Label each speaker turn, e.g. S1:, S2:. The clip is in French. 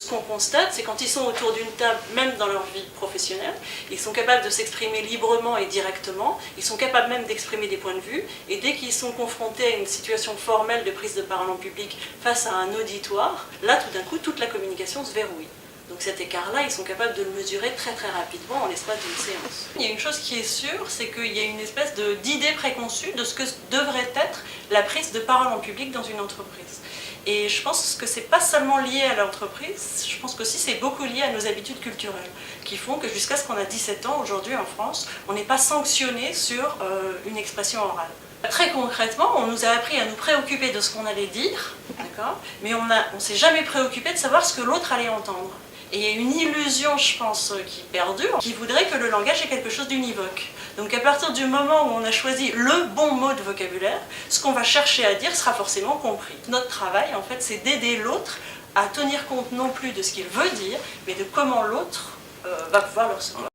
S1: Ce qu'on constate, c'est quand ils sont autour d'une table, même dans leur vie professionnelle, ils sont capables de s'exprimer librement et directement, ils sont capables même d'exprimer des points de vue, et dès qu'ils sont confrontés à une situation formelle de prise de parole en public face à un auditoire, là tout d'un coup toute la communication se verrouille. Donc cet écart-là, ils sont capables de le mesurer très très rapidement en l'espace d'une séance. Il y a une chose qui est sûre, c'est qu'il y a une espèce d'idée préconçue de ce que devrait être la prise de parole en public dans une entreprise. Et je pense que c'est pas seulement lié à l'entreprise, je pense qu'aussi c'est beaucoup lié à nos habitudes culturelles, qui font que jusqu'à ce qu'on a 17 ans, aujourd'hui en France, on n'est pas sanctionné sur une expression orale. Très concrètement, on nous a appris à nous préoccuper de ce qu'on allait dire, d'accord, mais on ne s'est jamais préoccupé de savoir ce que l'autre allait entendre. Et il y a une illusion, je pense, qui perdure, qui voudrait que le langage est quelque chose d'univoque. Donc à partir du moment où on a choisi le bon mot de vocabulaire, ce qu'on va chercher à dire sera forcément compris. Notre travail, en fait, c'est d'aider l'autre à tenir compte non plus de ce qu'il veut dire, mais de comment l'autre va pouvoir le recevoir.